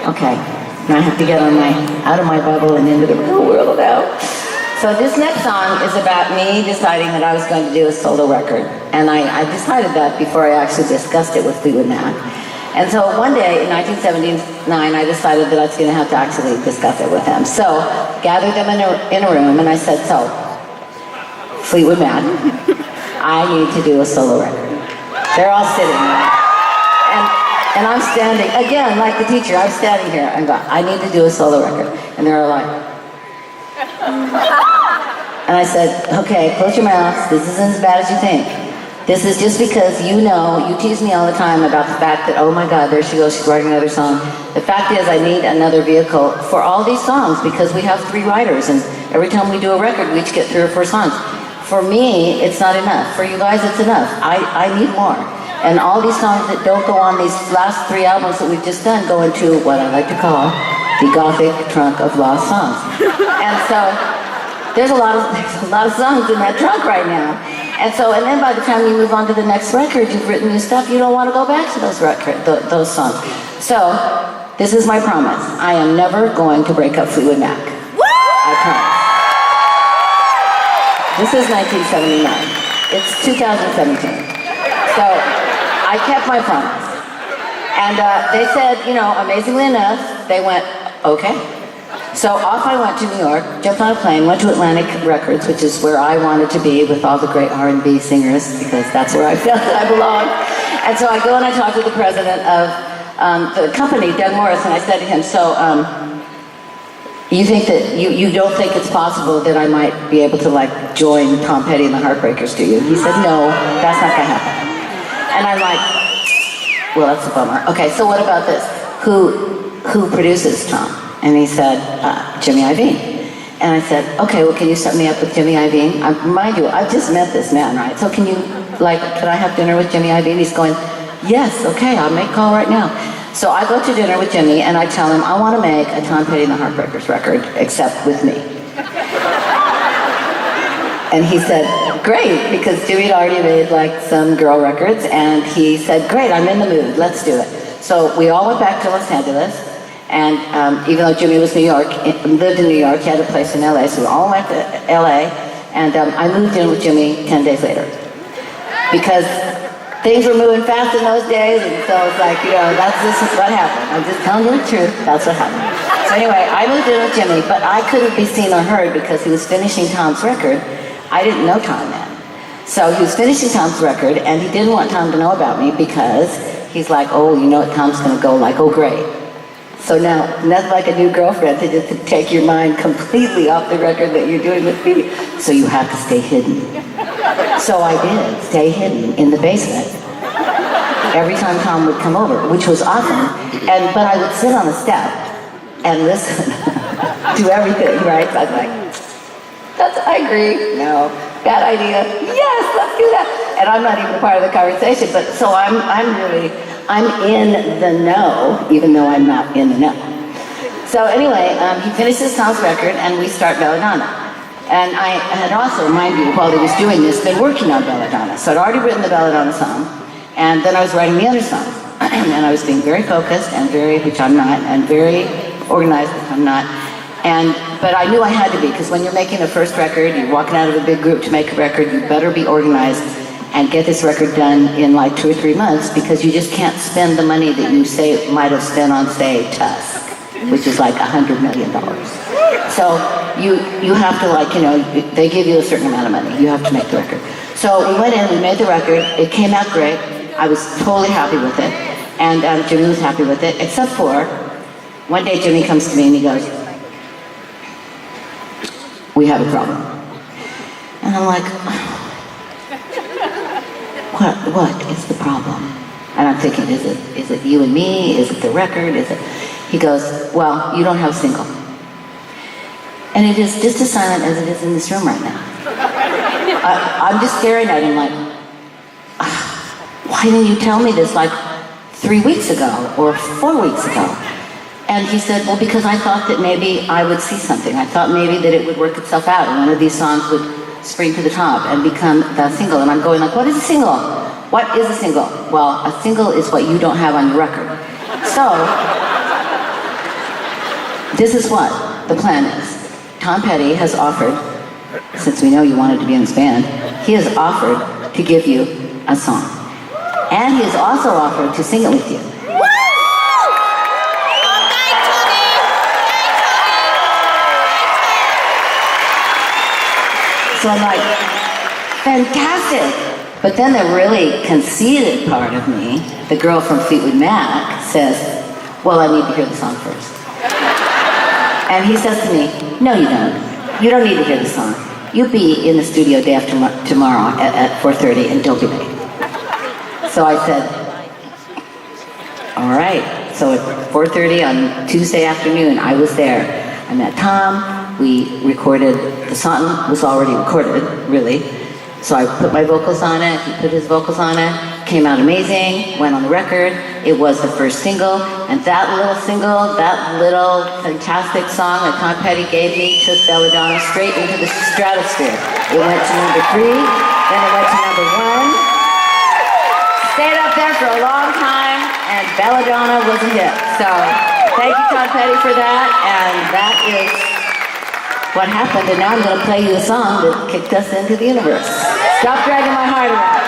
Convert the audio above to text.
Okay, now I have to get out of my bubble and into the real world now. So this next song is about me deciding that I was going to do a solo record. And I decided that before I actually discussed it with Fleetwood Mac. And so one day in 1979, I decided that I was going to have to actually discuss it with them. So gathered them in a room and I said, so, Fleetwood Mac, I need to do a solo record. They're all sitting there. And I'm standing, again, like the teacher, I'm standing here and go, I need to do a solo record. And they're all like, and I said, okay, close your mouths. This isn't as bad as you think. This is just because you tease me all the time about the fact that, oh my God, there she goes, she's writing another song. The fact is I need another vehicle for all these songs because we have 3 writers and every time we do a record, we each get 3 or 4 songs. For me, it's not enough. For you guys, it's enough. I need more. And all these songs that don't go on these last 3 albums that we've just done go into what I like to call the gothic trunk of lost songs. And so there's a lot of songs in that trunk right now. And then by the time you move on to the next record, you've written new stuff, you don't want to go back to those songs. So this is my promise. I am never going to break up Fleetwood Mac. I promise. This is 1979. It's 2017. So I kept my promise. And they said, amazingly enough, they went, okay. So off I went to New York, jumped on a plane, went to Atlantic Records, which is where I wanted to be with all the great R&B singers, because that's where I felt that I belonged. And so I go and I talk to the president of the company, Doug Morris, and I said to him, so you think that, you don't think it's possible that I might be able to join Tom Petty and the Heartbreakers, do you? He said, no, that's not gonna happen. And I'm like, well, that's a bummer. Okay, so what about this? Who produces Tom? And he said, Jimmy Iovine. And I said, okay, well, can you set me up with Jimmy Iovine? Mind you, I've just met this man, right? So can I have dinner with Jimmy Iovine? He's going, yes, okay, I'll make a call right now. So I go to dinner with Jimmy and I tell him, I want to make a Tom Petty and the Heartbreakers record, except with me. And he said, great, because Jimmy had already made some girl records, and he said, great, I'm in the mood, let's do it. So we all went back to Los Angeles, and even though Jimmy lived in New York, he had a place in LA, so we all went to LA, and I moved in with Jimmy 10 days later. Because things were moving fast in those days, and so it's this is what happened. I'm just telling you the truth, that's what happened. So anyway, I moved in with Jimmy, but I couldn't be seen or heard because he was finishing Tom's record. I didn't know Tom then. So he was finishing Tom's record, and he didn't want Tom to know about me because he's like, oh, you know what, Tom's gonna go oh, great. So now, nothing like a new girlfriend to just take your mind completely off the record that you're doing with me. So you have to stay hidden. So I did, stay hidden in the basement. Every time Tom would come over, which was awesome. But I would sit on the step and listen to everything, right? So I was like, I agree. No. Bad idea. Yes, let's do that. And I'm not even a part of the conversation, but so I'm in the know, even though I'm not in the know. So anyway, he finishes Tom's record, and we start Belladonna. And I had also, mind you, while he was doing this, been working on Belladonna. So I'd already written the Belladonna song, and then I was writing the other songs. And I was being very focused, and which I'm not, and very organized, which I'm not. But I knew I had to be, because when you're making a first record, you're walking out of a big group to make a record, you better be organized and get this record done in 2 or 3 months, because you just can't spend the money that you might have spent on, say, Tusk, which is $100 million. So you have to they give you a certain amount of money. You have to make the record. So we went in, we made the record, it came out great. I was totally happy with it, and Jimmy was happy with it, except for one day Jimmy comes to me and he goes, we have a problem. And I'm like, what is the problem? And I'm thinking, is it you and me? Is it the record? He goes, well, you don't have a single. And it is just as silent as it is in this room right now. I'm just staring at him like, why didn't you tell me this 3 weeks ago or 4 weeks ago? And he said, well, because I thought that maybe I would see something. I thought maybe that it would work itself out and one of these songs would spring to the top and become the single. And I'm going what is a single? What is a single? Well, a single is what you don't have on your record. So this is what the plan is. Tom Petty has offered, since we know you wanted to be in this band, he has offered to give you a song. And he has also offered to sing it with you. So I'm like, fantastic. But then the really conceited part of me, the girl from Fleetwood Mac, says, well, I need to hear the song first. And he says to me, no, you don't. You don't need to hear the song. You be in the studio day after tomorrow at 4:30 and don't be late. So I said, all right. So at 4:30 on Tuesday afternoon, I was there. I met Tom. We recorded, the song was already recorded, really. So I put my vocals on it, he put his vocals on it, came out amazing, went on the record. It was the first single, and that little single, that little fantastic song that Tom Petty gave me took Belladonna straight into the stratosphere. It went to number 3, then it went to number 1. Stayed up there for a long time, and Belladonna was a hit. So thank you, Tom Petty, for that, and that is what happened, and now I'm going to play you a song that kicked us into the universe. Stop dragging my heart around.